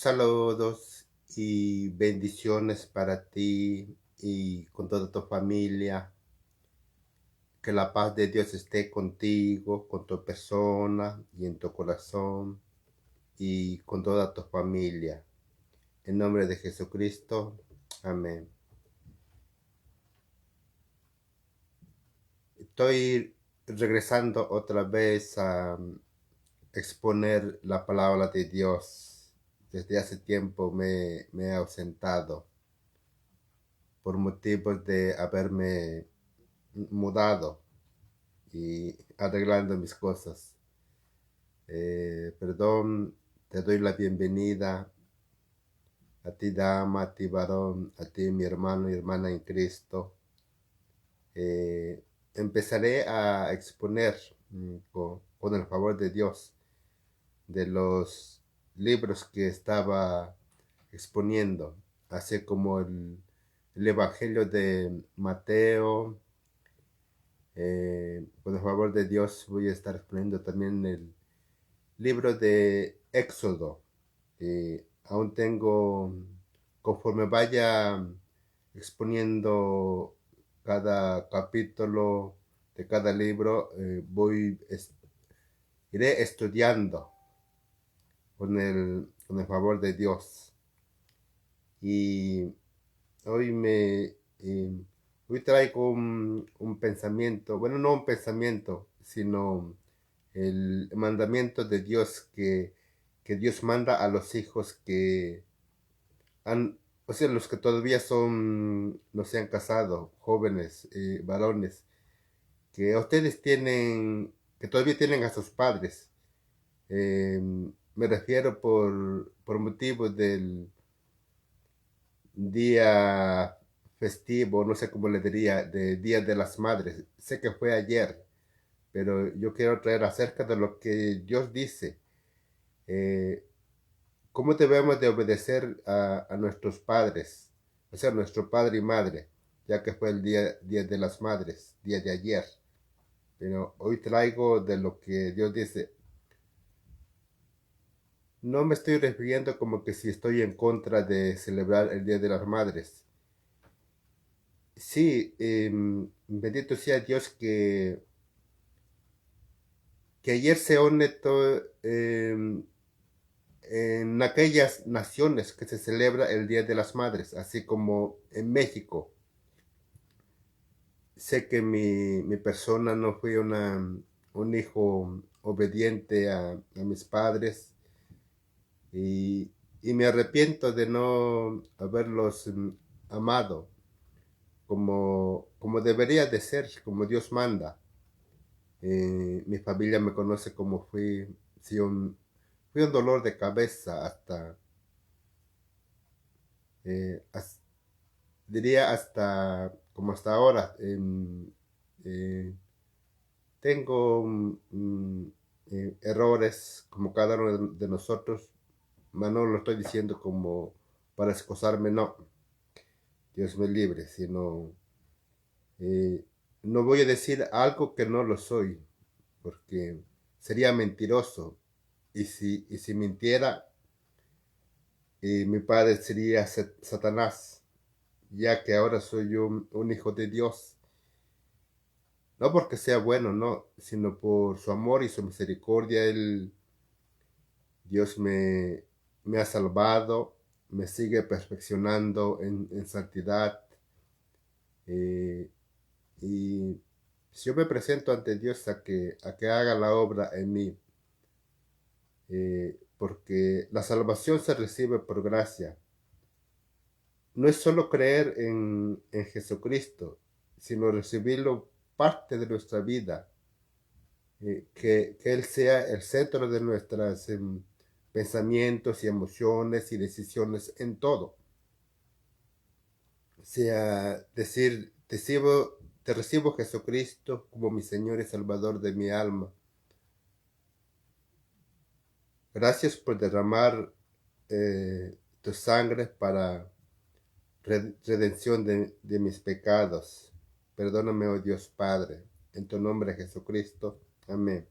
Saludos y bendiciones para ti y con toda tu familia. Que la paz de Dios esté contigo, con tu persona y en tu corazón y con toda tu familia. En nombre de Jesucristo. Amén. Estoy regresando otra vez a exponer la palabra de Dios. Desde hace tiempo me he ausentado por motivos de haberme mudado y arreglando mis cosas. Perdón, te doy la bienvenida a ti dama, a ti varón, a ti mi hermano y hermana en Cristo. Empezaré a exponer con el favor de Dios de los libros que estaba exponiendo, así como el Evangelio de Mateo. Con el favor de Dios voy a estar exponiendo también el libro de Éxodo. Aún tengo, conforme vaya exponiendo cada capítulo de cada libro, iré estudiando con el favor de Dios. Y hoy hoy traigo un pensamiento, bueno, no un pensamiento, sino el mandamiento de Dios que Dios manda a los hijos que han, o sea, los que todavía no se han casado, jóvenes, varones, que ustedes tienen, que todavía tienen a sus padres. Me refiero por motivo del día festivo, no sé cómo le diría, de Día de las Madres. Sé que fue ayer, pero yo quiero traer acerca de lo que Dios dice. eh, ¿Cómo debemos de obedecer a nuestros padres? O sea, nuestro padre y madre, ya que fue el día de las Madres, día de ayer. Pero hoy traigo de lo que Dios dice. No me estoy refiriendo como que si estoy en contra de celebrar el Día de las Madres. Sí, bendito sea Dios que ayer se une en aquellas naciones que se celebra el Día de las Madres, así como en México. Sé que mi persona no fue un hijo obediente a mis padres y, y me arrepiento de no haberlos amado como debería de ser, como Dios manda. Mi familia me conoce como sí, fui un dolor de cabeza eh, has- diría como hasta ahora. Eh, Tengo errores como cada uno de nosotros, mas no lo estoy diciendo como para excusarme, no, Dios me libre, sino eh, no voy a decir algo que no lo soy, porque sería mentiroso. Y si mintiera, mi padre sería Satanás, ya que ahora soy un hijo de Dios. No porque sea bueno, no, sino por su amor y su misericordia. Dios me ha salvado, me sigue perfeccionando en santidad. eh, y si yo me presento ante Dios a que haga la obra en mí, porque la salvación se recibe por gracia. No es solo creer en Jesucristo, sino recibirlo parte de nuestra vida. Que Él sea el centro de nuestros pensamientos y emociones y decisiones en todo. O sea, decir, te recibo Jesucristo como mi Señor y Salvador de mi alma. Gracias por derramar tu sangre para redención de mis pecados. Perdóname, oh Dios Padre, en tu nombre Jesucristo. Amén.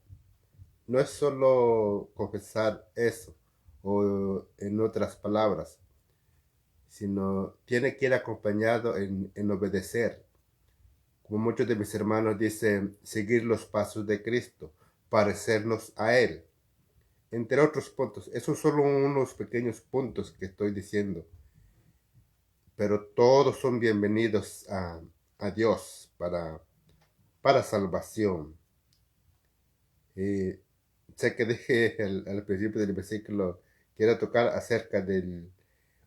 No es solo confesar eso, o en otras palabras, sino tiene que ir acompañado en obedecer. Como muchos de mis hermanos dicen, seguir los pasos de Cristo, parecernos a Él, entre otros puntos. Esos son solo unos pequeños puntos que estoy diciendo, pero todos son bienvenidos a Dios para salvación. Y sé que dije al principio del versículo, quiero tocar acerca del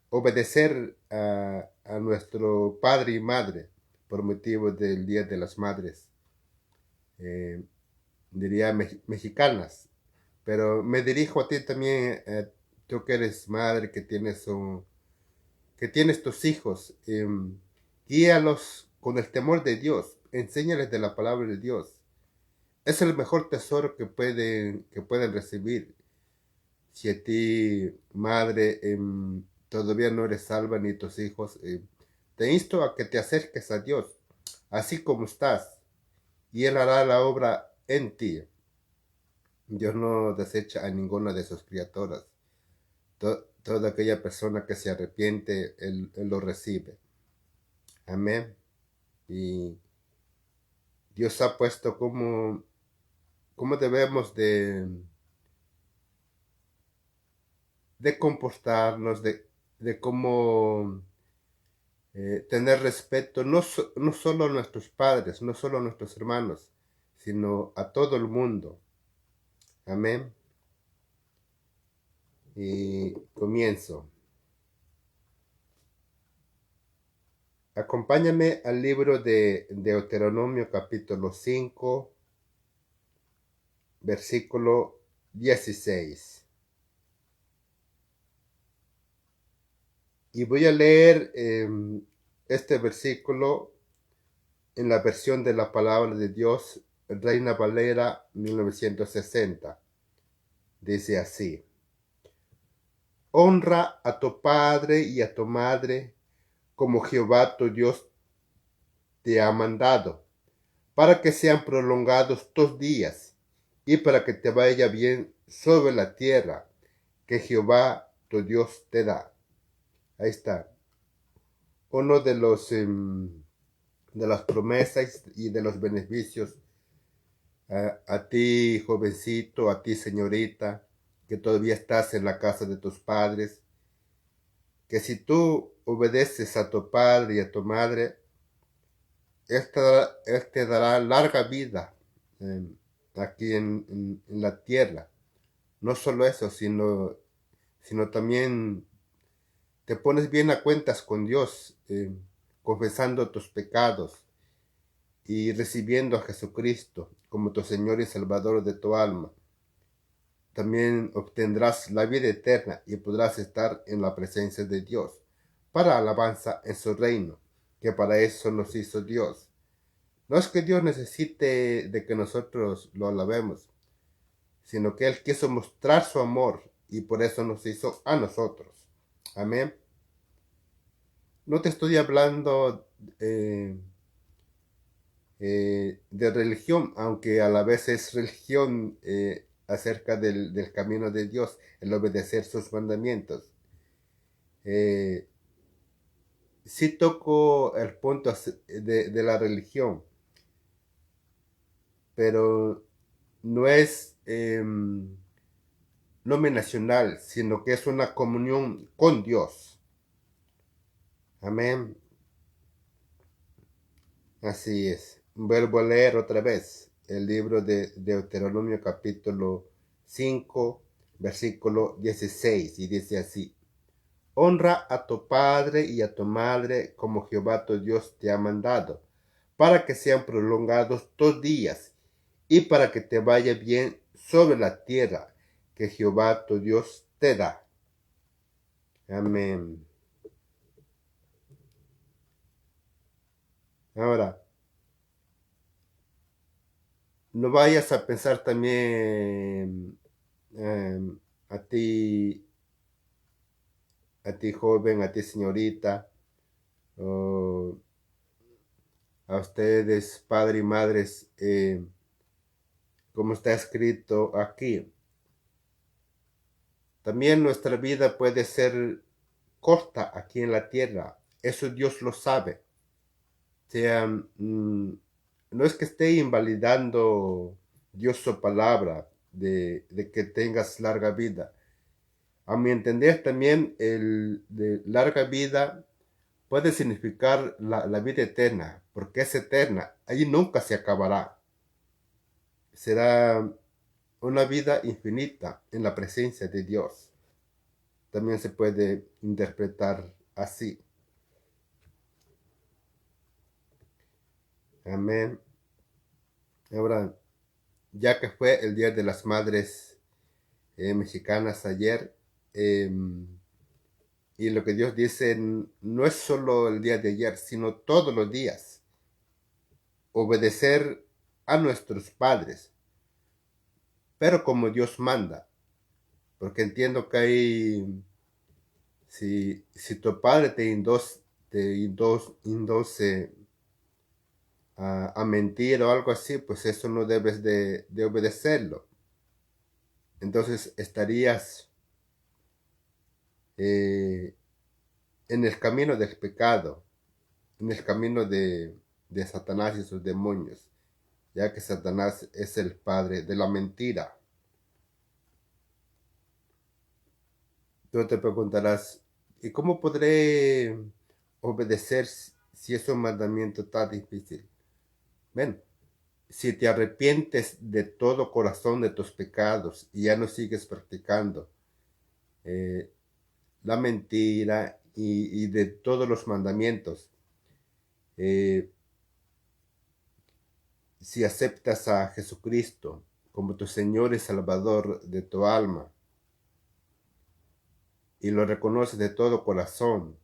obedecer a nuestro padre y madre por motivo del Día de las Madres, eh, diría mexicanas, pero me dirijo a ti también, tú que eres madre, que tienes tus hijos, guíalos con el temor de Dios, enséñales de la palabra de Dios. Es el mejor tesoro que pueden recibir. Si a ti, madre, todavía no eres salva ni tus hijos, te insto a que te acerques a Dios, así como estás, y Él hará la obra en ti. Dios no desecha a ninguna de sus criaturas. Toda aquella persona que se arrepiente, Él lo recibe. Amén. Y Dios ha puesto cómo debemos de comportarnos, de cómo tener respeto, no solo a nuestros padres, no solo a nuestros hermanos, sino a todo el mundo. Amén. Y comienzo. Acompáñame al libro de Deuteronomio capítulo 5, versículo 16. Y voy a leer este versículo en la versión de la palabra de Dios, Reina Valera 1960. Dice así: honra a tu padre y a tu madre como Jehová tu Dios te ha mandado, para que sean prolongados tus días y para que te vaya bien sobre la tierra que Jehová tu Dios te da. Ahí está. Uno de las promesas y de los beneficios a ti, jovencito, a ti, señorita, que todavía estás en la casa de tus padres, que si tú obedeces a tu padre y a tu madre, él te dará larga vida eh, aquí en la tierra. No solo eso, sino también te pones bien a cuentas con Dios, confesando tus pecados y recibiendo a Jesucristo como tu Señor y Salvador de tu alma. También obtendrás la vida eterna y podrás estar en la presencia de Dios para alabanza en su reino, que para eso nos hizo Dios. No es que Dios necesite de que nosotros lo alabemos, sino que Él quiso mostrar su amor y por eso nos hizo a nosotros. Amén. No te estoy hablando de religión, aunque a la vez es religión acerca del camino de Dios, el obedecer sus mandamientos. Sí toco el punto de la religión, pero no es nominacional, sino que es una comunión con Dios. Amén. Así es. Vuelvo a leer otra vez el libro de Deuteronomio capítulo 5, versículo 16, y dice así: honra a tu padre y a tu madre como Jehová tu Dios te ha mandado, para que sean prolongados tus días y para que te vaya bien sobre la tierra que Jehová tu Dios te da. Amén. Ahora, no vayas a pensar también a ti, joven, a ti señorita, o a ustedes padres y madres, como está escrito aquí. También nuestra vida puede ser corta aquí en la tierra. Eso Dios lo sabe. O sea, no es que esté invalidando Dios su palabra de que tengas larga vida. A mi entender también el de larga vida puede significar la vida eterna, porque es eterna. Ahí nunca se acabará. Será una vida infinita en la presencia de Dios. También se puede interpretar así. Amén. Ahora, ya que fue el Día de las Madres Mexicanas ayer, eh, y lo que Dios dice no es solo el día de ayer, sino todos los días. Obedecer a nuestros padres, pero como Dios manda. Porque entiendo que hay, si tu padre te induce a mentir o algo así, pues eso no debes de obedecerlo. Entonces estarías eh, en el camino del pecado, en el camino de Satanás y sus demonios, ya que Satanás es el padre de la mentira. Tú te preguntarás, ¿y cómo podré obedecer si es un mandamiento tan difícil? Ven, si te arrepientes de todo corazón de tus pecados y ya no sigues practicando eh, la mentira y de todos los mandamientos, eh, si aceptas a Jesucristo como tu Señor y Salvador de tu alma y lo reconoces de todo corazón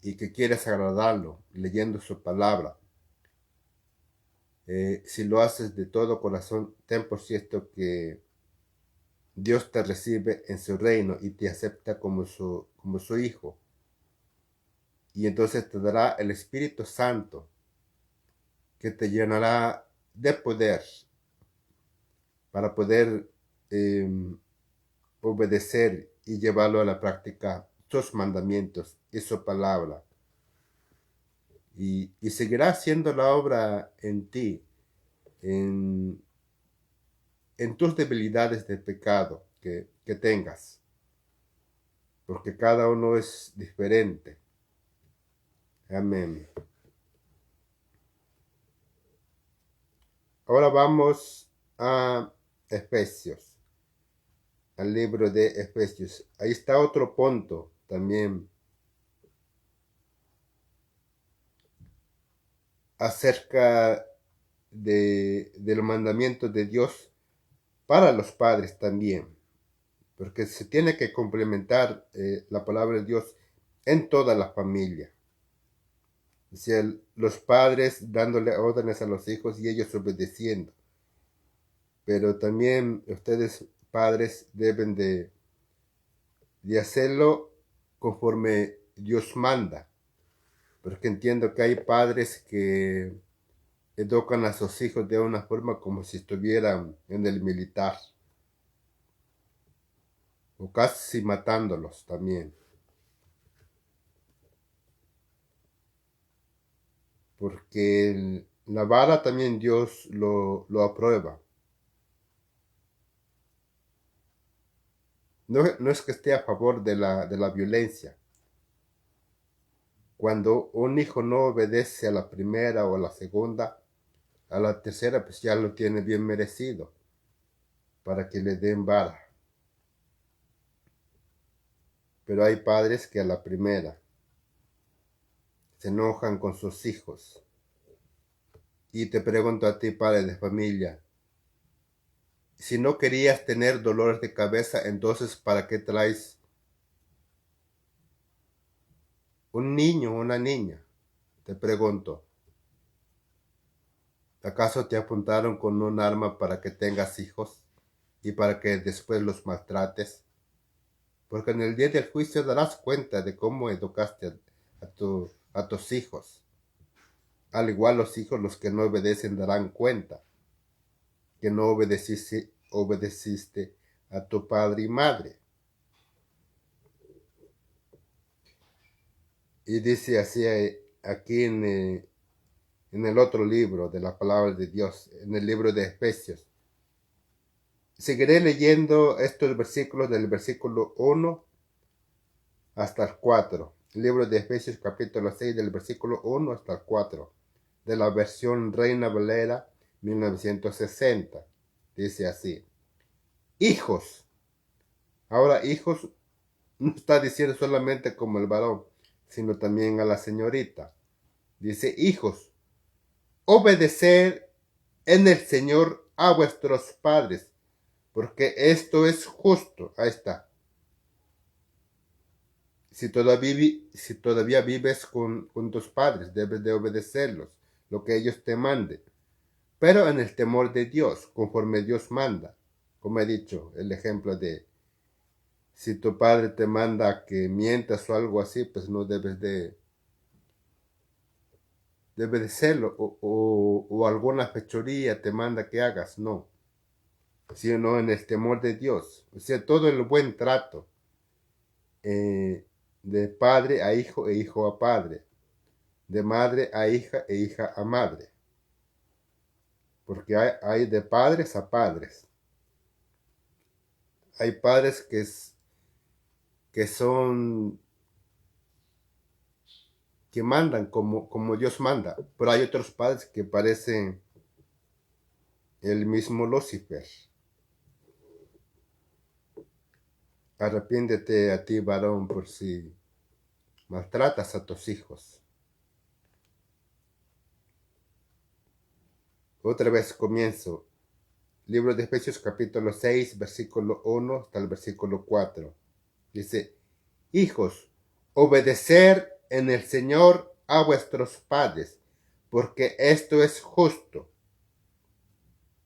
y que quieres agradarlo leyendo su palabra, si lo haces de todo corazón, ten por cierto que Dios te recibe en su reino y te acepta como su hijo. Y entonces te dará el Espíritu Santo que te llenará de poder para poder eh, obedecer y llevarlo a la práctica sus mandamientos y su palabra. Y seguirá haciendo la obra en ti, en, en tus debilidades de pecado que tengas, porque cada uno es diferente. Amén. Ahora vamos a Efesios, al libro de Efesios. Ahí está otro punto también acerca del mandamiento de Dios para los padres también, porque se tiene que complementar la palabra de Dios en toda la familia. O sea, los padres dándole órdenes a los hijos y ellos obedeciendo. Pero también ustedes, padres, deben de hacerlo conforme Dios manda. Porque entiendo que hay padres que educan a sus hijos de una forma como si estuvieran en el militar. O casi matándolos también. Porque la vara también Dios lo aprueba. No es que esté a favor de la violencia. Cuando un hijo no obedece a la primera o a la segunda, a la tercera pues ya lo tiene bien merecido para que le den vara. Pero hay padres que a la primera se enojan con sus hijos. Y te pregunto a ti, padre de familia, si no querías tener dolores de cabeza, entonces ¿para qué traes un niño o una niña? Te pregunto, ¿acaso te apuntaron con un arma para que tengas hijos y para que después los maltrates? Porque en el día del juicio darás cuenta de cómo educaste a tus hijos. Al igual los hijos, los que no obedecen, darán cuenta que no obedeciste a tu padre y madre. Y dice así aquí en el otro libro de la palabra de Dios, en el libro de Efesios. Seguiré leyendo estos versículos del versículo 1 hasta el 4. El libro de Efesios capítulo 6 del versículo 1 hasta el 4. De la versión Reina Valera 1960. Dice así. Hijos. Ahora hijos no está diciendo solamente como el varón, sino también a la señorita. Dice, hijos, obedecer en el Señor a vuestros padres, porque esto es justo. Ahí está. Si todavía vives con tus padres, debes de obedecerlos, lo que ellos te manden, pero en el temor de Dios, conforme Dios manda. Como he dicho, el ejemplo de si tu padre te manda que mientas o algo así, pues no debes de hacerlo, o alguna fechoría te manda que hagas, no, sino en el temor de Dios. O sea, todo el buen trato, de padre a hijo e hijo a padre, de madre a hija e hija a madre, porque hay de padres a padres. Hay padres que son, que mandan como Dios manda, pero hay otros padres que parecen el mismo Lucifer. Arrepiéntete a ti, varón, por si maltratas a tus hijos. Otra vez comienzo. Libro de Efesios capítulo 6, versículo 1 hasta el versículo 4. Dice, hijos, obedecer en el Señor a vuestros padres, porque esto es justo.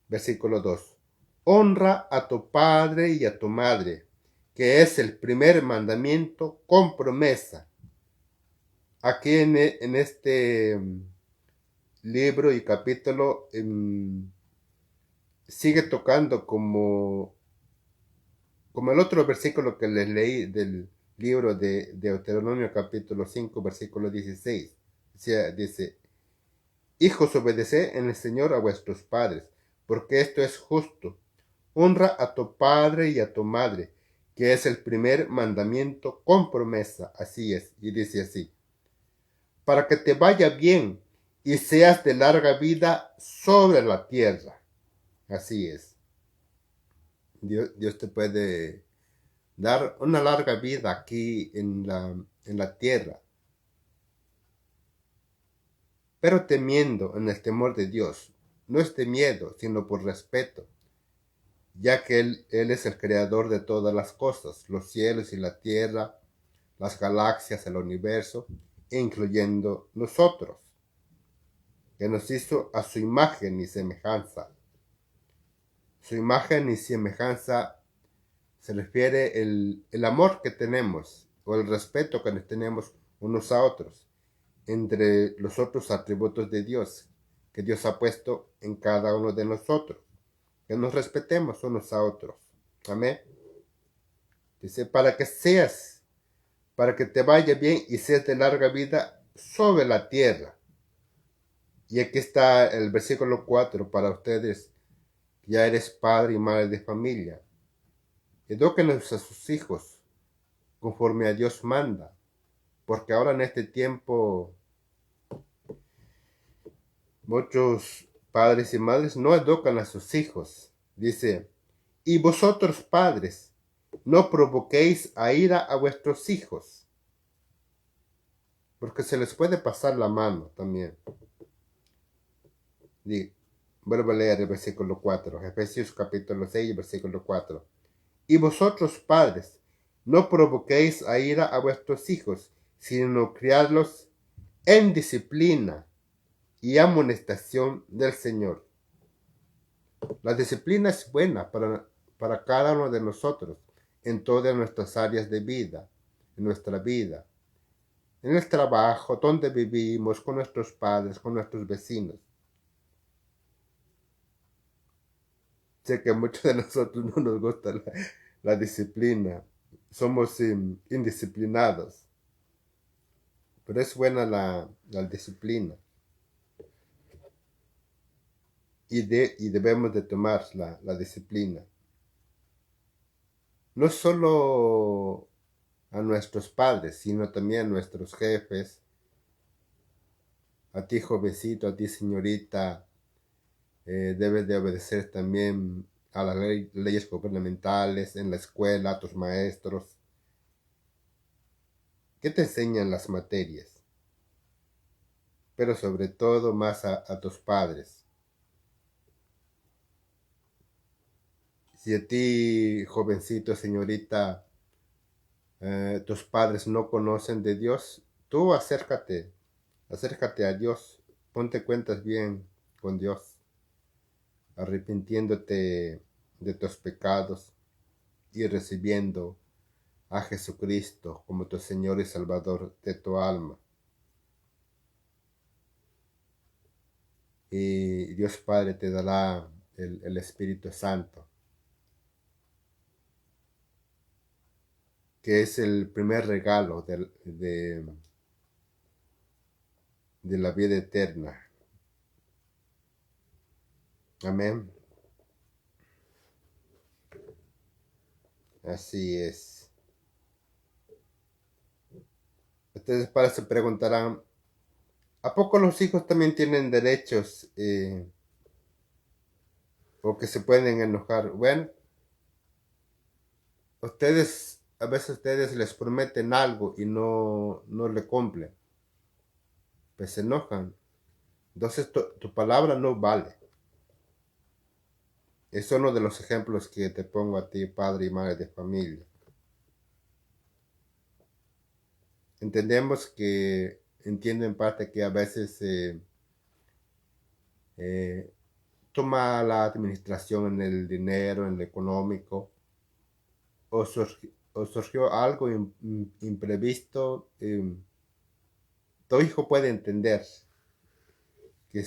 Versículo 2. Honra a tu padre y a tu madre, que es el primer mandamiento con promesa. Aquí en este libro y capítulo sigue tocando como el otro versículo que les leí del libro de Deuteronomio capítulo 5 versículo 16. O sea, dice, hijos, obedeced en el Señor a vuestros padres, porque esto es justo. Honra a tu padre y a tu madre, que es el primer mandamiento con promesa. Así es, y dice así, para que te vaya bien y seas de larga vida sobre la tierra. Así es. Dios te puede dar una larga vida aquí en la tierra, pero temiendo en el temor de Dios. No es de miedo, sino por respeto, ya que Él es el creador de todas las cosas, los cielos y la tierra, las galaxias, el universo, incluyendo nosotros, que nos hizo a su imagen y semejanza. Su imagen y semejanza se refiere el amor que tenemos o el respeto que tenemos unos a otros, entre los otros atributos de Dios que Dios ha puesto en cada uno de nosotros, que nos respetemos unos a otros. Amén. Dice, para que te vaya bien y seas de larga vida sobre la tierra. Y aquí está el versículo 4 para ustedes, ya eres padre y madre de familia. Edúquenos a sus hijos conforme a Dios manda, porque ahora en este tiempo muchos padres y madres no educan a sus hijos. Dice, y vosotros padres, no provoquéis a ira a vuestros hijos, porque se les puede pasar la mano también. Vuelvo a leer el versículo 4, Efesios capítulo 6, versículo 4. Y vosotros padres, no provoquéis a ira a vuestros hijos, sino criadlos en disciplina y amonestación del Señor. La disciplina es buena para cada uno de nosotros en todas nuestras áreas de vida, en nuestra vida, en el trabajo, donde vivimos, con nuestros padres, con nuestros vecinos. Sé que a muchos de nosotros no nos gusta la disciplina, somos indisciplinados, pero es buena la disciplina y debemos de tomar la disciplina. No solo a nuestros padres, sino también a nuestros jefes, a ti jovencito, a ti señorita, debes de obedecer también a las leyes gubernamentales, en la escuela, a tus maestros. ¿Qué te enseñan las materias? Pero sobre todo más a tus padres. Si a ti, jovencito, señorita, tus padres no conocen de Dios, tú acércate a Dios, ponte cuentas bien con Dios, arrepintiéndote de tus pecados y recibiendo a Jesucristo como tu Señor y Salvador de tu alma. Y Dios Padre te dará el Espíritu Santo, que es el primer regalo de la vida eterna. Amén. Así es. Ustedes para se preguntarán, ¿a poco los hijos también tienen derechos o que se pueden enojar? Bueno, a veces ustedes les prometen algo y no le cumplen, pues se enojan. Entonces tu palabra no vale. Es uno de los ejemplos que te pongo a ti, padre y madre de familia. Entiendo en parte que a veces toma la administración en el dinero, en lo económico, o, o surgió algo imprevisto. Tu hijo puede entender que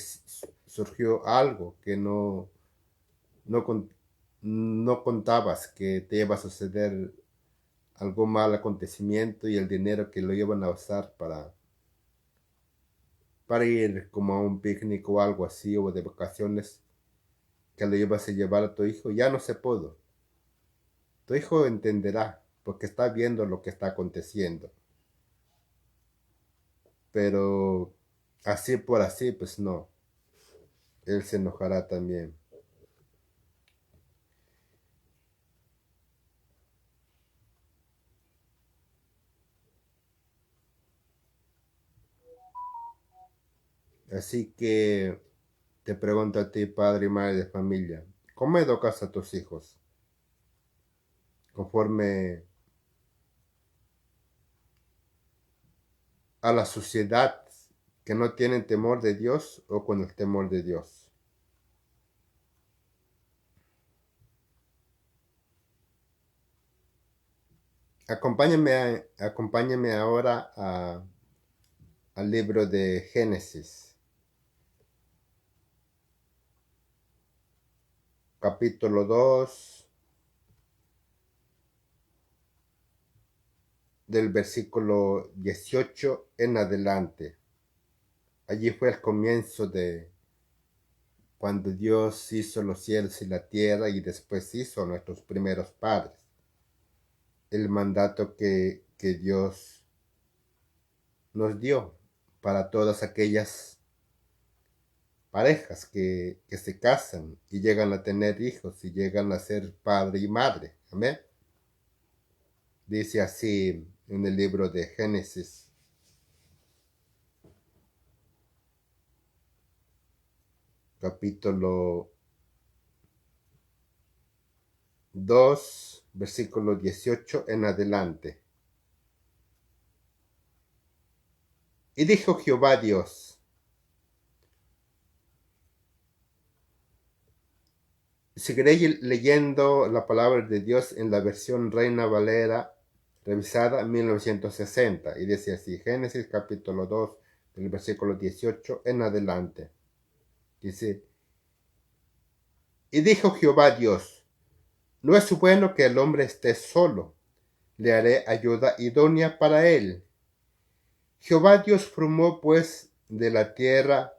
surgió algo que no, no contabas, que te iba a suceder algún mal acontecimiento y el dinero que lo iban a usar para ir como a un picnic o algo así, o de vacaciones, que lo ibas a llevar a tu hijo, ya no se pudo. Tu hijo entenderá porque está viendo lo que está aconteciendo. Pero así por así, pues no. Él se enojará también. Así que te pregunto a ti, padre y madre de familia, ¿cómo educas a tus hijos? ¿Conforme a la sociedad que no tienen temor de Dios o con el temor de Dios? Acompáñame ahora al libro de Génesis, capítulo 2, del versículo 18 en adelante. Allí fue el comienzo de cuando Dios hizo los cielos y la tierra y después hizo a nuestros primeros padres. El mandato que Dios nos dio para todas aquellas parejas que se casan y llegan a tener hijos y llegan a ser padre y madre. Amén. Dice así en el libro de Génesis, capítulo 2, versículo 18 en adelante. Y dijo Jehová Dios, seguiré leyendo la palabra de Dios en la versión Reina Valera revisada 1960, y dice así, Génesis capítulo 2, del versículo 18 en adelante. Dice, y dijo Jehová Dios, no es bueno que el hombre esté solo, le haré ayuda idónea para él. Jehová Dios formó pues de la tierra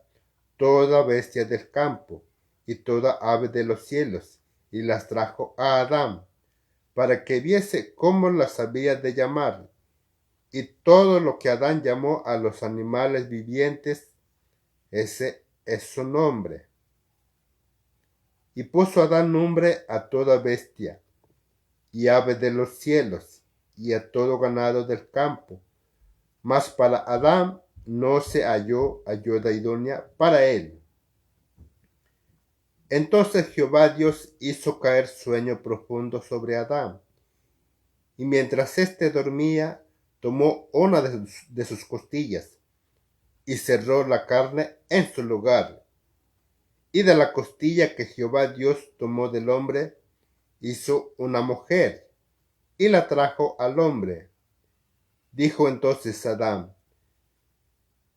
toda bestia del campo y toda ave de los cielos, y las trajo a Adán, para que viese cómo las había de llamar. Y todo lo que Adán llamó a los animales vivientes, ese es su nombre. Y puso Adán nombre a toda bestia, y ave de los cielos, y a todo ganado del campo. Mas para Adán no se halló ayuda idónea para él. Entonces Jehová Dios hizo caer sueño profundo sobre Adán, y mientras éste dormía, tomó una de sus costillas, y cerró la carne en su lugar. Y de la costilla que Jehová Dios tomó del hombre, hizo una mujer, y la trajo al hombre. Dijo entonces Adán: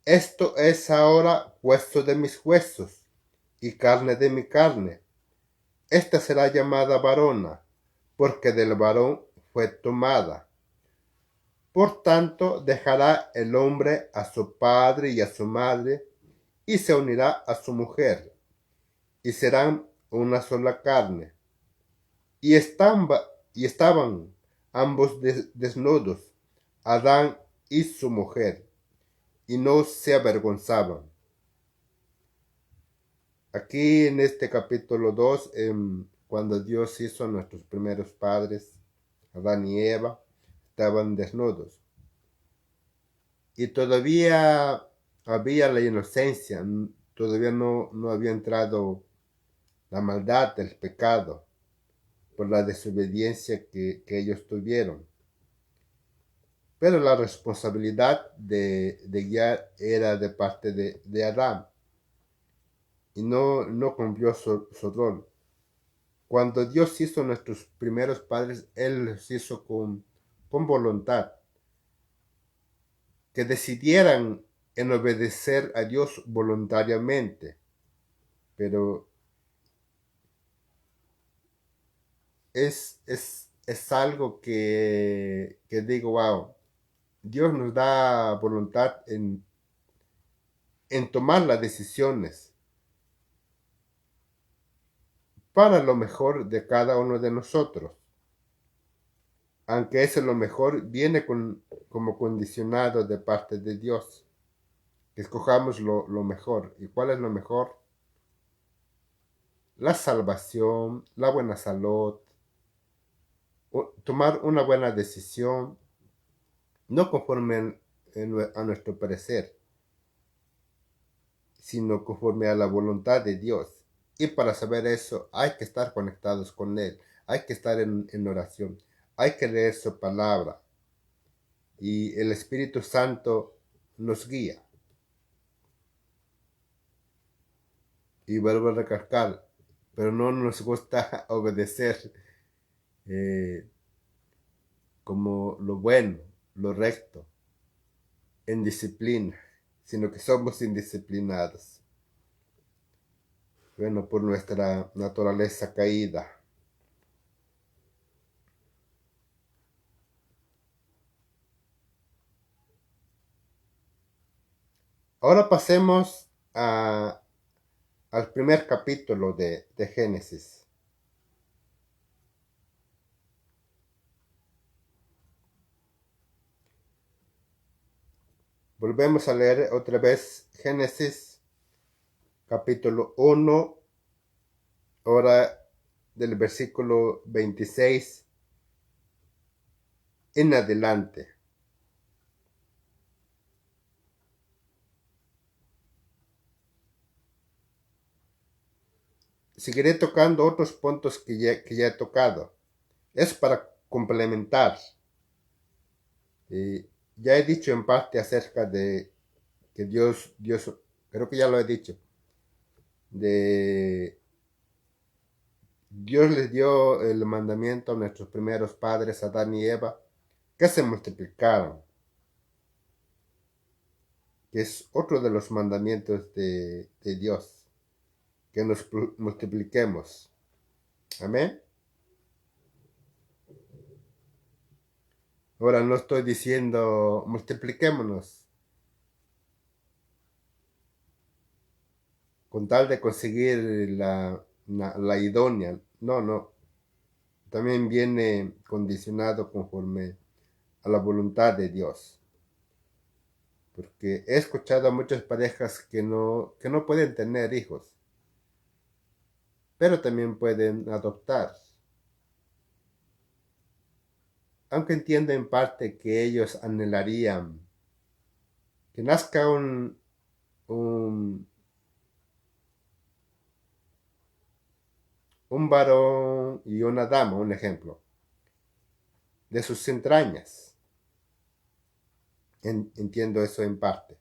esto es ahora hueso de mis huesos, y carne de mi carne. Esta será llamada varona, porque del varón fue tomada. Por tanto, dejará el hombre a su padre y a su madre, y se unirá a su mujer, y serán una sola carne. Y estaban ambos desnudos, Adán y su mujer, y no se avergonzaban. Aquí en este capítulo 2, cuando Dios hizo a nuestros primeros padres, Adán y Eva, estaban desnudos. Y todavía había la inocencia, todavía no había entrado la maldad, el pecado, por la desobediencia que ellos tuvieron. Pero la responsabilidad de guiar era de parte de Adán, y no cumplió su rol. Cuando Dios hizo a nuestros primeros padres, Él los hizo con voluntad, que decidieran en obedecer a Dios voluntariamente. Pero es algo que digo, wow, Dios nos da voluntad en tomar las decisiones para lo mejor de cada uno de nosotros. Aunque ese lo mejor viene como condicionado de parte de Dios. Que escojamos lo mejor. ¿Y cuál es lo mejor? La salvación, la buena salud, tomar una buena decisión, no conforme a nuestro parecer, sino conforme a la voluntad de Dios. Y para saber eso hay que estar conectados con Él, hay que estar en oración, hay que leer su palabra y el Espíritu Santo nos guía. Y vuelvo a recalcar, pero no nos gusta obedecer como lo bueno, lo recto, en disciplina, sino que somos indisciplinados. Bueno, por nuestra naturaleza caída. Ahora pasemos al primer capítulo de Génesis. Volvemos a leer otra vez Génesis capítulo 1, ahora del versículo 26 en adelante. Seguiré tocando otros puntos que ya he tocado. Es para complementar. Ya he dicho en parte acerca de que Dios, creo que ya lo he dicho, de Dios les dio el mandamiento a nuestros primeros padres, Adán y Eva, que se multiplicaran, que es otro de los mandamientos de Dios, que nos multipliquemos. Amén. Ahora no estoy diciendo multipliquémonos, con tal de conseguir la idónea. No, no. También viene condicionado conforme a la voluntad de Dios. Porque he escuchado a muchas parejas que no pueden tener hijos, pero también pueden adoptar. Aunque entiendo en parte que ellos anhelarían que nazca un, un varón y una dama, un ejemplo, de sus entrañas. Entiendo eso en parte.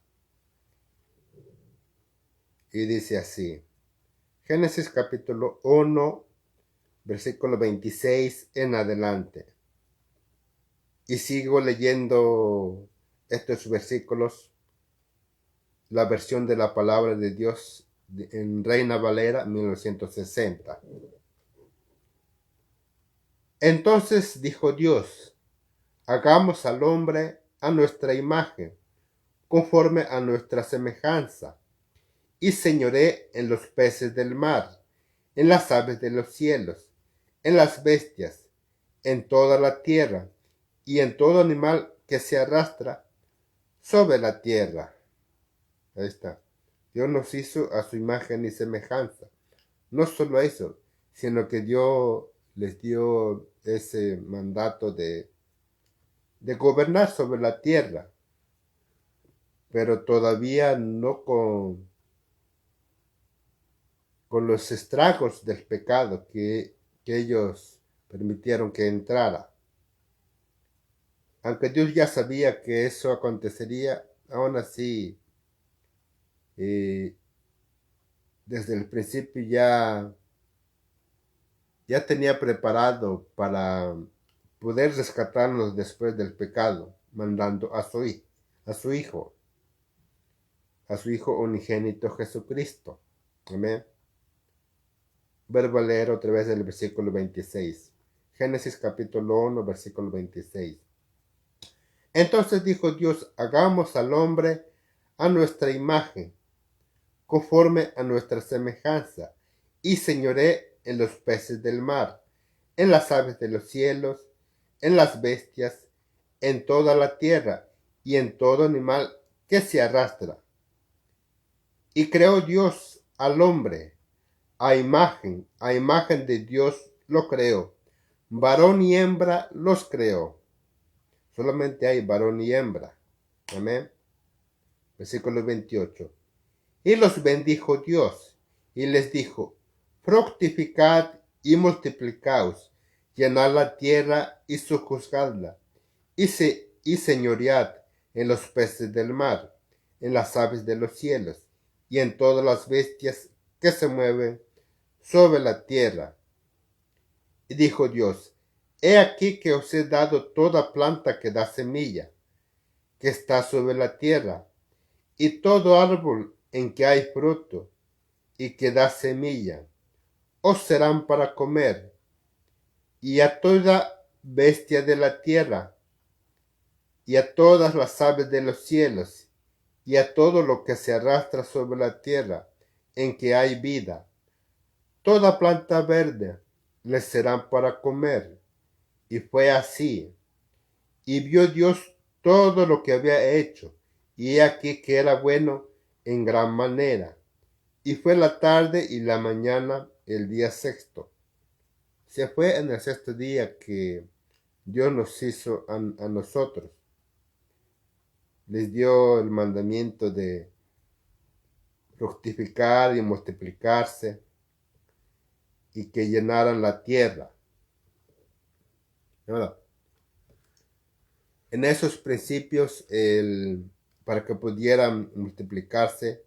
Y dice así, Génesis capítulo 1, versículo 26 en adelante. Y sigo leyendo estos versículos, la versión de la palabra de Dios en Reina Valera 1960. Entonces dijo Dios, hagamos al hombre a nuestra imagen, conforme a nuestra semejanza, y señoré en los peces del mar, en las aves de los cielos, en las bestias, en toda la tierra, y en todo animal que se arrastra sobre la tierra. Ahí está. Dios nos hizo a su imagen y semejanza. No solo eso, sino que Dios les dio ese mandato de gobernar sobre la tierra, pero todavía no con los estragos del pecado que ellos permitieron que entrara. Aunque Dios ya sabía que eso acontecería, aún así, desde el principio ya tenía preparado para poder rescatarnos después del pecado, mandando a su hijo, a su hijo unigénito Jesucristo. Amén. Verbo a leer otra vez el versículo 26. Génesis capítulo 1, versículo 26. Entonces dijo Dios, hagamos al hombre a nuestra imagen, conforme a nuestra semejanza, y señoré en los peces del mar, en las aves de los cielos, en las bestias, en toda la tierra, y en todo animal que se arrastra. Y creó Dios al hombre, a imagen de Dios lo creó. Varón y hembra los creó. Solamente hay varón y hembra. Amén. Versículo 28. Y los bendijo Dios, y les dijo, fructificad y multiplicaos, llenad la tierra y sojuzgadla, y señoread en los peces del mar, en las aves de los cielos, y en todas las bestias que se mueven sobre la tierra. Y dijo Dios, he aquí que os he dado toda planta que da semilla, que está sobre la tierra, y todo árbol en que hay fruto, y que da semilla, os serán para comer, y a toda bestia de la tierra, y a todas las aves de los cielos, y a todo lo que se arrastra sobre la tierra, en que hay vida. Toda planta verde les serán para comer. Y fue así. Y vio Dios todo lo que había hecho, y he aquí que era bueno en gran manera. Y fue la tarde y la mañana el día sexto. Se fue en el sexto día que Dios nos hizo a nosotros. Les dio el mandamiento de fructificar y multiplicarse y que llenaran la tierra. ¿Verdad? En esos principios, para que pudieran multiplicarse,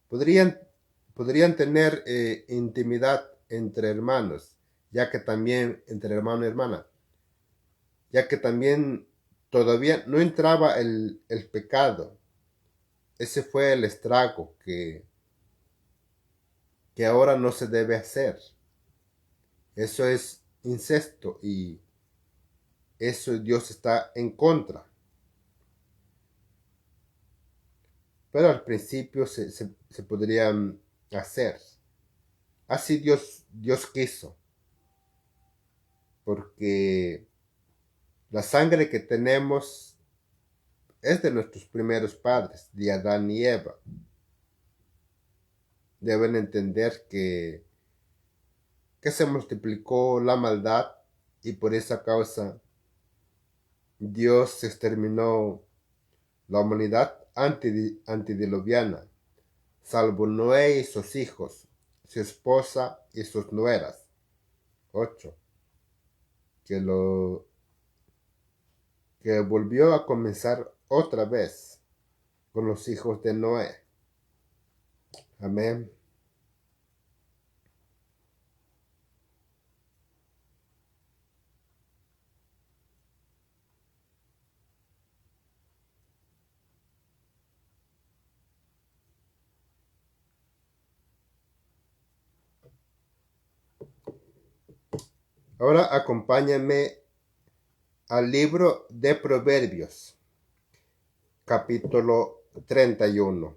podrían tener intimidad entre hermanos, ya que también entre hermano y hermana, ya que también todavía no entraba el pecado. Ese fue el estrago que ahora no se debe hacer. Eso es incesto y eso Dios está en contra. Pero al principio se podrían hacer. Así Dios quiso, porque la sangre que tenemos es de nuestros primeros padres, de Adán y Eva. Deben entender que se multiplicó la maldad y por esa causa Dios exterminó la humanidad antediluviana, salvo Noé y sus hijos, su esposa y sus nueras. 8. Que volvió a comenzar otra vez con los hijos de Noé. Amén. Ahora acompáñenme al libro de Proverbios, capítulo 31.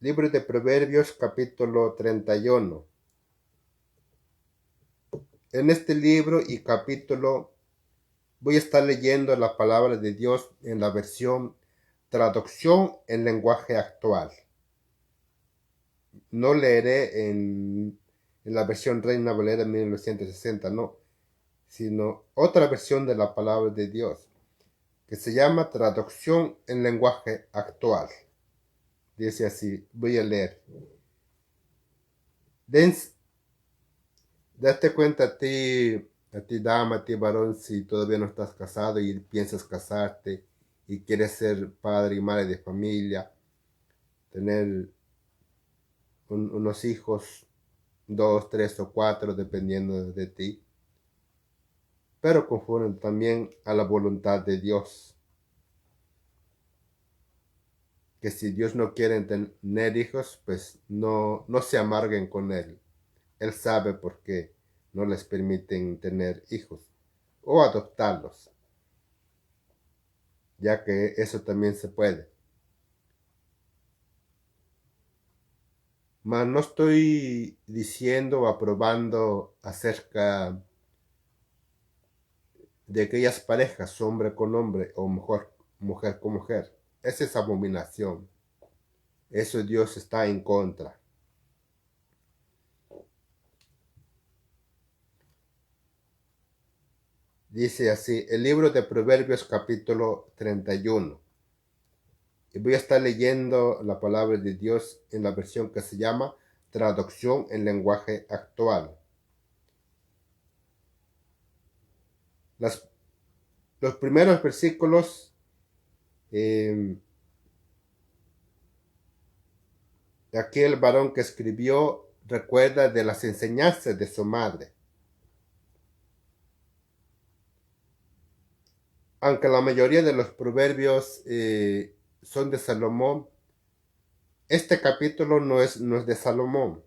Libro de Proverbios, capítulo 31. En este libro y capítulo voy a estar leyendo la palabra de Dios en la versión traducción en lenguaje actual. No leeré en la versión Reina Valera 1960, no, sino otra versión de la palabra de Dios, que se llama traducción en lenguaje actual. Dice así, voy a leer. Date cuenta a ti dama, a ti varón, si todavía no estás casado y piensas casarte y quieres ser padre y madre de familia, tener unos hijos, 2, 3 o 4, dependiendo de ti, pero conforme también a la voluntad de Dios. Que si Dios no quiere tener hijos, pues no se amarguen con Él. Él sabe por qué no les permiten tener hijos o adoptarlos, ya que eso también se puede. Mas no estoy diciendo o aprobando acerca de aquellas parejas, hombre con hombre o mujer con mujer. Esa es abominación. Eso Dios está en contra. Dice así, el libro de Proverbios capítulo 31. Y voy a estar leyendo la palabra de Dios en la versión que se llama traducción en lenguaje actual. Los primeros versículos aquel varón que escribió recuerda de las enseñanzas de su madre. Aunque la mayoría de los proverbios son de Salomón, este capítulo no es de Salomón,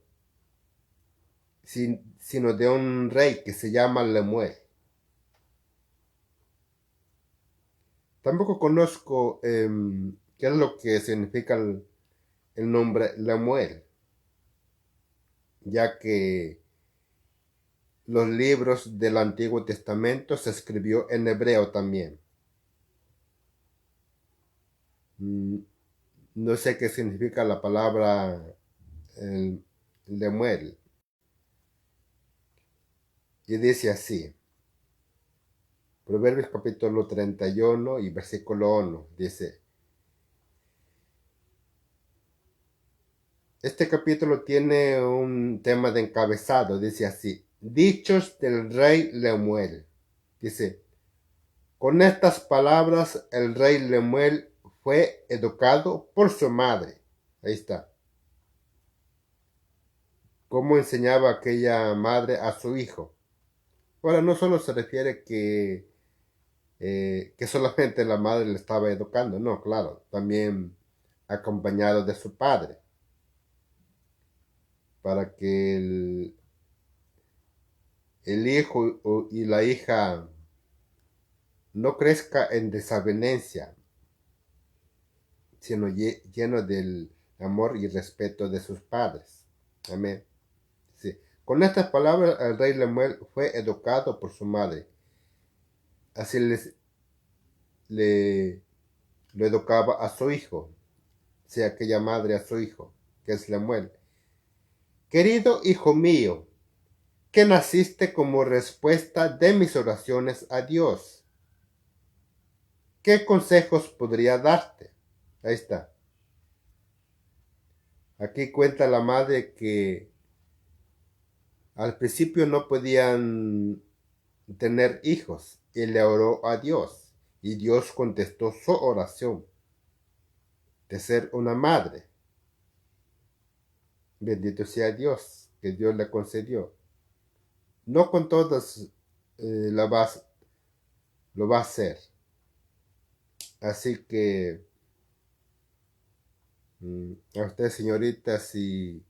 sino de un rey que se llama Lemuel. Tampoco conozco qué es lo que significa el nombre Lemuel, ya que los libros del Antiguo Testamento se escribió en hebreo también. No sé qué significa la palabra Lemuel. Y dice así, Proverbios capítulo 31 y versículo 1, dice, este capítulo tiene un tema de encabezado, dice así, dichos del rey Lemuel. Dice, con estas palabras el rey Lemuel fue educado por su madre. Ahí está. ¿Cómo enseñaba aquella madre a su hijo? Ahora, no solo se refiere que solamente la madre le estaba educando, no, claro, también acompañado de su padre, para que el hijo y la hija no crezca en desavenencia, sino lleno del amor y respeto de sus padres. Amén. Sí. Con estas palabras, el rey Lemuel fue educado por su madre. Así le lo educaba a su hijo, o sea, aquella madre a su hijo, que es Lemuel. Querido hijo mío, que naciste como respuesta de mis oraciones a Dios. ¿Qué consejos podría darte? Ahí está. Aquí cuenta la madre que al principio no podían tener hijos y le oró a Dios y Dios contestó su oración de ser una madre. Bendito sea Dios que Dios le concedió. No con todas lo va a hacer. Así que a usted, señorita, si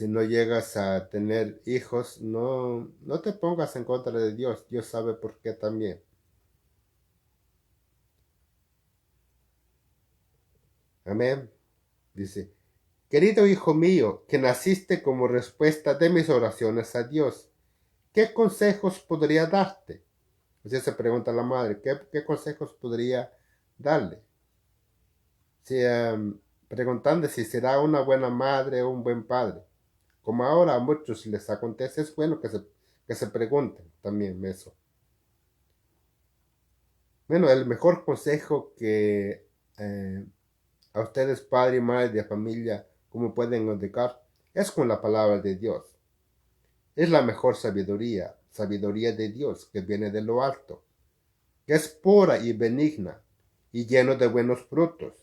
no llegas a tener hijos, no te pongas en contra de Dios. Dios sabe por qué también. Amén. Dice, querido hijo mío, que naciste como respuesta de mis oraciones a Dios, ¿qué consejos podría darte? O sea, se pregunta la madre, ¿qué consejos podría darle? Si, preguntando si será una buena madre o un buen padre. Como ahora a muchos les acontece, es bueno que se pregunten también eso. Bueno, el mejor consejo que a ustedes, padre y madre de familia, como pueden indicar, es con la palabra de Dios. Es la mejor sabiduría, sabiduría de Dios que viene de lo alto, que es pura y benigna y lleno de buenos frutos.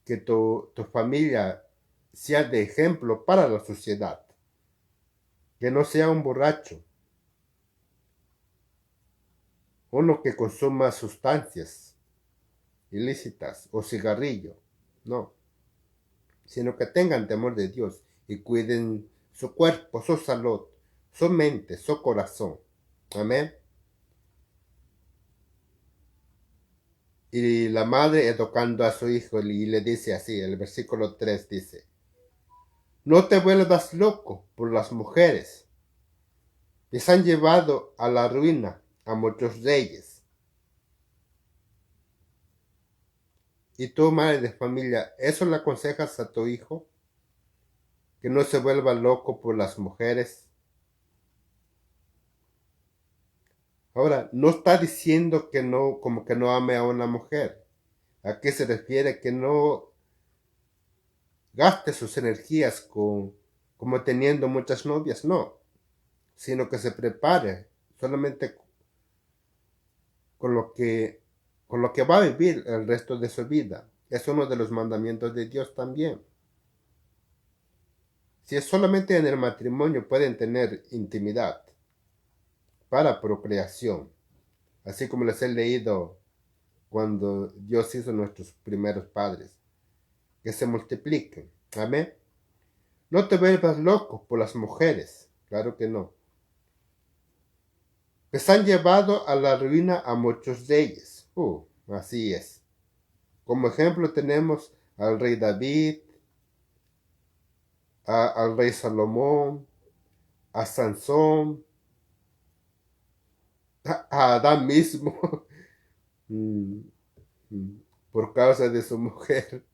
Que tu familia sea de ejemplo para la sociedad, que no sea un borracho, uno que consuma sustancias ilícitas o cigarrillo, no, sino que tengan temor de Dios y cuiden su cuerpo, su salud, su mente, su corazón. Amén. Y la madre educando a su hijo y le dice así, el versículo 3 dice, no te vuelvas loco por las mujeres, les han llevado a la ruina a muchos reyes. Y tú, madre de familia, ¿eso le aconsejas a tu hijo? Que no se vuelva loco por las mujeres. Ahora, no está diciendo que no, como que no ame a una mujer. ¿A qué se refiere? Que no gaste sus energías como teniendo muchas novias, no. Sino que se prepare solamente con lo que, con lo que va a vivir el resto de su vida. Es uno de los mandamientos de Dios también. Si es solamente en el matrimonio pueden tener intimidad para procreación, así como les he leído cuando Dios hizo nuestros primeros padres, que se multipliquen. Amén. No te vuelvas loco por las mujeres, claro que no. Que se han llevado a la ruina a muchos reyes. Así es. Como ejemplo tenemos al rey David, al rey Salomón, a Sansón, a Adán mismo, mm, por causa de su mujer.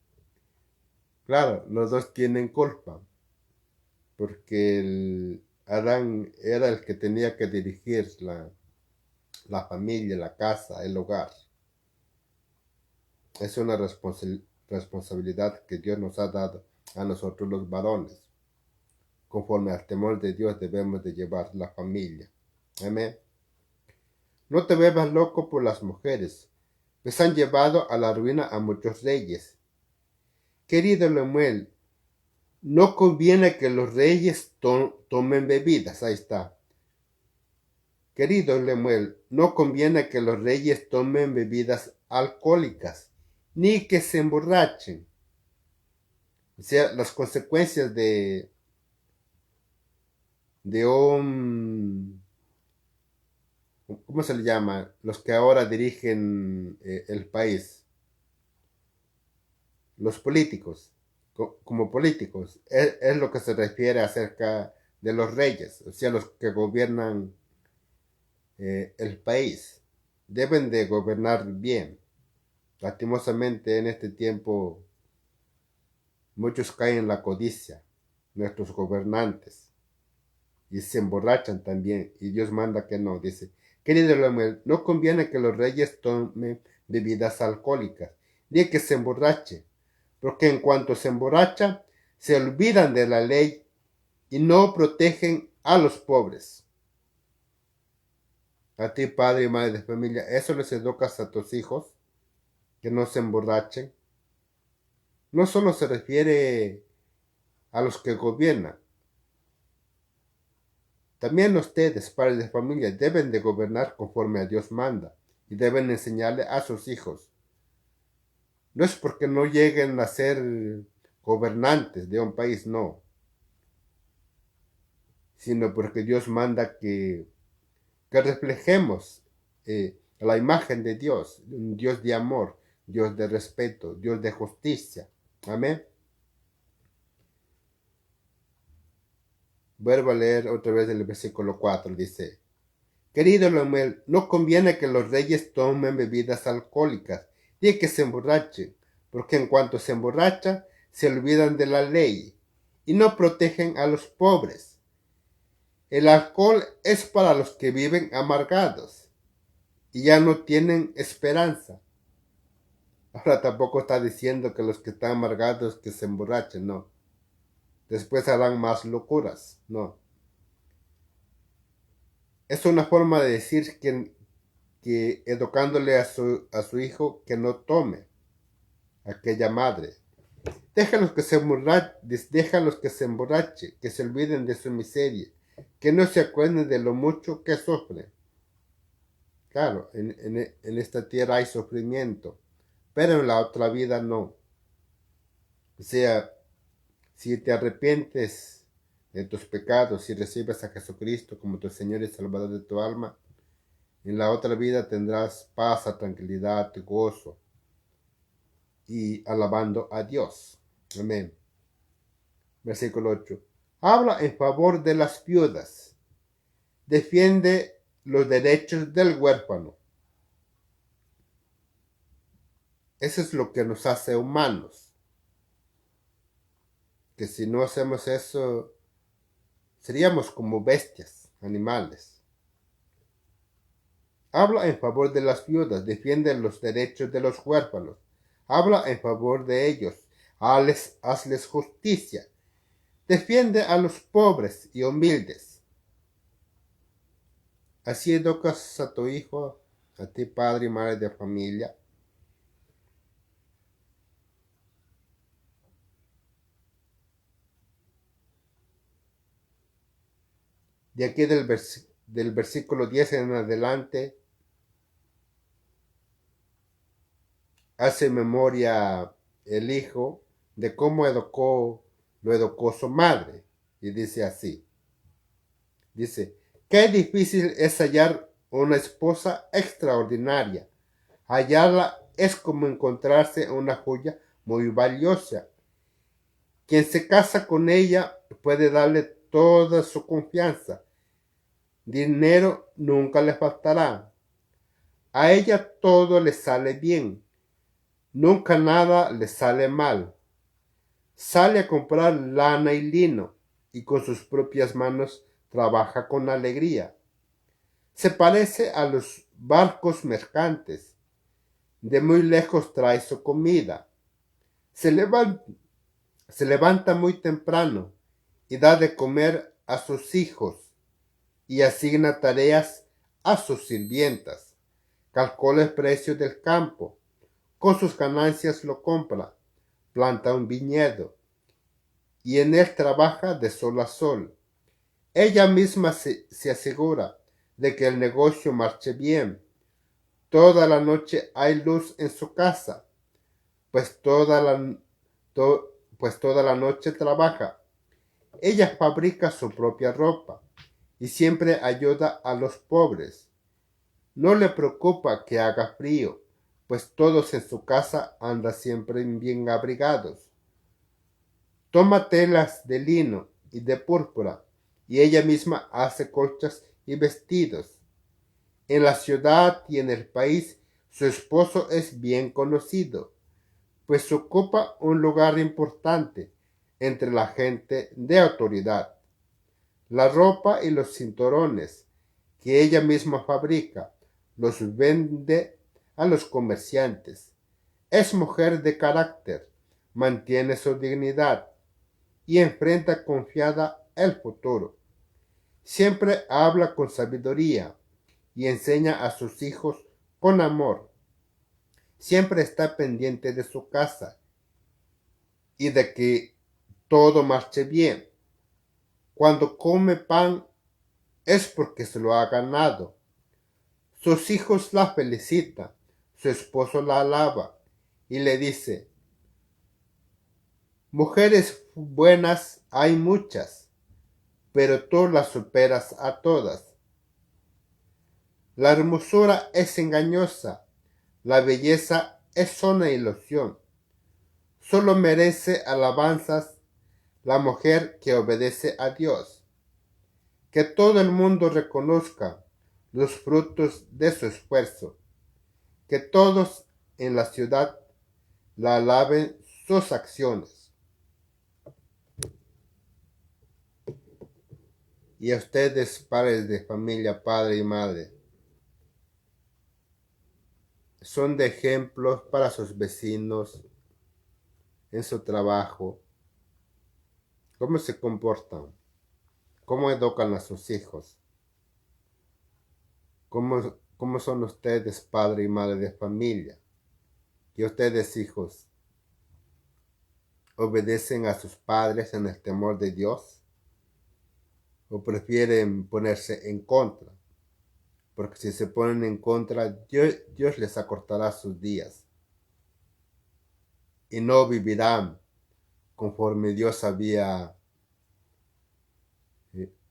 Claro, los dos tienen culpa, porque Adán era el que tenía que dirigir la familia, la casa, el hogar. Es una responsabilidad que Dios nos ha dado a nosotros los varones. Conforme al temor de Dios debemos de llevar la familia. Amén. No te vuelvas loco por las mujeres, pues han llevado a la ruina a muchos reyes. Querido Lemuel, no conviene que los reyes tomen bebidas. Ahí está. Querido Lemuel, no conviene que los reyes tomen bebidas alcohólicas, ni que se emborrachen. O sea, las consecuencias de un ¿cómo se le llama? Los que ahora dirigen el país, los políticos, como políticos, es lo que se refiere acerca de los reyes, o sea, los que gobiernan el país. Deben de gobernar bien. Lastimosamente en este tiempo muchos caen en la codicia, nuestros gobernantes, y se emborrachan también, y Dios manda que no, dice, querido Lemuel, no conviene que los reyes tomen bebidas alcohólicas, ni que se emborrache, porque en cuanto se emborracha, se olvidan de la ley y no protegen a los pobres. A ti, padre y madre de familia, ¿eso les educas a tus hijos? Que no se emborrachen. No solo se refiere a los que gobiernan. También ustedes, padres de familia, deben de gobernar conforme a Dios manda y deben enseñarle a sus hijos. No es porque no lleguen a ser gobernantes de un país, no, sino porque Dios manda que reflejemos la imagen de Dios, un Dios de amor, Dios de respeto, Dios de justicia. Amén. Vuelvo a leer otra vez el versículo 4, dice, querido Lemuel, no conviene que los reyes tomen bebidas alcohólicas ni que se emborrachen, porque en cuanto se emborrachan, se olvidan de la ley y no protegen a los pobres. El alcohol es para los que viven amargados y ya no tienen esperanza. Ahora tampoco está diciendo que los que están amargados que se emborrachen, no. Después harán más locuras, no. Es una forma de decir que educándole a su hijo que no tome, aquella madre. Déjalos que se emborrachen, que se olviden de su miseria, que no se acuerden de lo mucho que sufren. Claro, en esta tierra hay sufrimiento, pero en la otra vida no. O sea, si te arrepientes de tus pecados y recibes a Jesucristo como tu Señor y Salvador de tu alma, en la otra vida tendrás paz, tranquilidad, gozo y alabando a Dios. Amén. Versículo 8. Habla en favor de las viudas. Defiende los derechos del huérfano. Eso es lo que nos hace humanos. Que si no hacemos eso, seríamos como bestias, animales. Habla en favor de las viudas, defiende los derechos de los huérfanos. Habla en favor de ellos, hazles justicia. Defiende a los pobres y humildes. Así educas a tu hijo, a ti padre y madre de familia. De aquí del versículo 10 en adelante, hace memoria el hijo de cómo lo educó su madre. Y dice así, dice, qué difícil es hallar una esposa extraordinaria. Hallarla es como encontrarse una joya muy valiosa. Quien se casa con ella puede darle toda su confianza. Dinero nunca le faltará. A ella todo le sale bien. Nunca nada le sale mal. Sale a comprar lana y lino y con sus propias manos trabaja con alegría. Se parece a los barcos mercantes. De muy lejos trae su comida. Se levanta muy temprano y da de comer a sus hijos y asigna tareas a sus sirvientas. Calcula el precio del campo. Con sus ganancias lo compra. Planta un viñedo y en él trabaja de sol a sol. Ella misma se asegura de que el negocio marche bien. Toda la noche hay luz en su casa, pues pues toda la noche trabaja. Ella fabrica su propia ropa y siempre ayuda a los pobres. No le preocupa que haga frío, pues todos en su casa andan siempre bien abrigados. Toma telas de lino y de púrpura, y ella misma hace colchas y vestidos. En la ciudad y en el país su esposo es bien conocido, pues ocupa un lugar importante entre la gente de autoridad. La ropa y los cinturones que ella misma fabrica los vende a los comerciantes. Es mujer de carácter, mantiene su dignidad y enfrenta confiada el futuro. Siempre habla con sabiduría y enseña a sus hijos con amor. Siempre está pendiente de su casa y de que todo marche bien. Cuando come pan es porque se lo ha ganado. Sus hijos la felicitan, su esposo la alaba y le dice: mujeres buenas hay muchas, pero tú las superas a todas. La hermosura es engañosa, la belleza es una ilusión. Solo merece alabanzas la mujer que obedece a Dios. Que todo el mundo reconozca los frutos de su esfuerzo. Que todos en la ciudad la alaben sus acciones. Y a ustedes, padres de familia, padre y madre, son de ejemplos para sus vecinos en su trabajo. ¿Cómo se comportan? ¿Cómo educan a sus hijos? ¿Cómo son ustedes, padre y madre de familia? ¿Y ustedes, hijos, obedecen a sus padres en el temor de Dios? ¿O prefieren ponerse en contra? Porque si se ponen en contra, Dios les acortará sus días. Y no vivirán conforme Dios había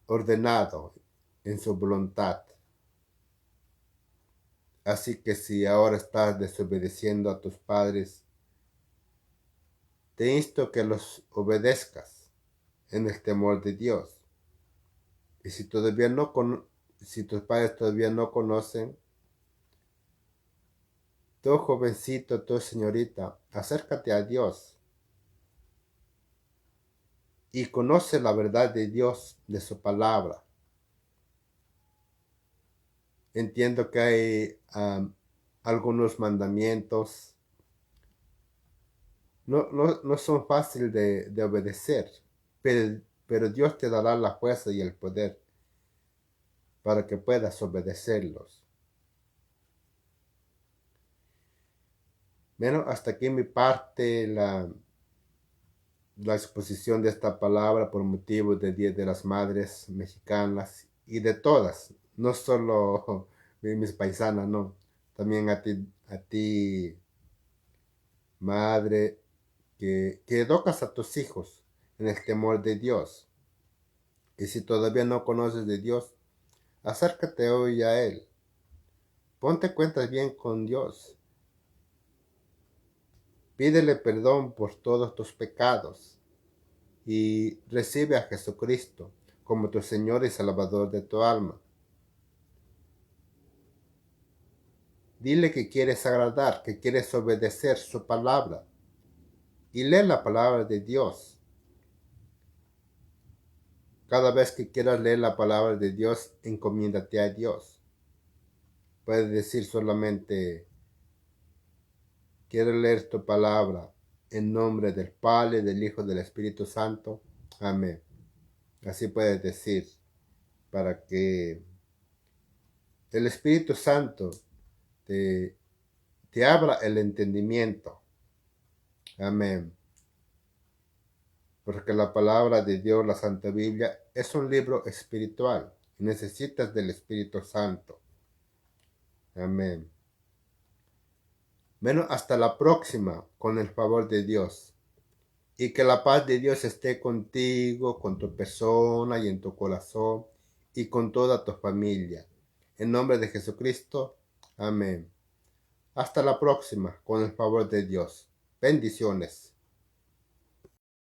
ordenado en su voluntad. Así que si ahora estás desobedeciendo a tus padres, te insto que los obedezcas en el temor de Dios. Y si si tus padres todavía no conocen, tú jovencito, tú señorita, acércate a Dios y conoce la verdad de Dios, de su palabra. Entiendo que hay algunos mandamientos, no son fáciles de obedecer, pero Dios te dará la fuerza y el poder para que puedas obedecerlos. Bueno, hasta aquí mi parte, la exposición de esta palabra por motivo del Día de las Madres Mexicanas y de todas, no solo mis paisanas, no, también a ti madre, que educas a tus hijos en el temor de Dios. Y si todavía no conoces de Dios, acércate hoy a Él. Ponte cuentas bien con Dios. Pídele perdón por todos tus pecados y recibe a Jesucristo como tu Señor y Salvador de tu alma. Dile que quieres agradar, que quieres obedecer su palabra y lee la palabra de Dios. Cada vez que quieras leer la palabra de Dios, encomiéndate a Dios. Puedes decir solamente: quiero leer tu palabra en nombre del Padre, del Hijo, del Espíritu Santo. Amén. Así puedes decir para que el Espíritu Santo te abra el entendimiento. Amén. Porque la palabra de Dios, la Santa Biblia, es un libro espiritual y necesitas del Espíritu Santo. Amén. Bueno, hasta la próxima, con el favor de Dios. Y que la paz de Dios esté contigo, con tu persona y en tu corazón y con toda tu familia. En nombre de Jesucristo. Amén. Hasta la próxima, con el favor de Dios. Bendiciones.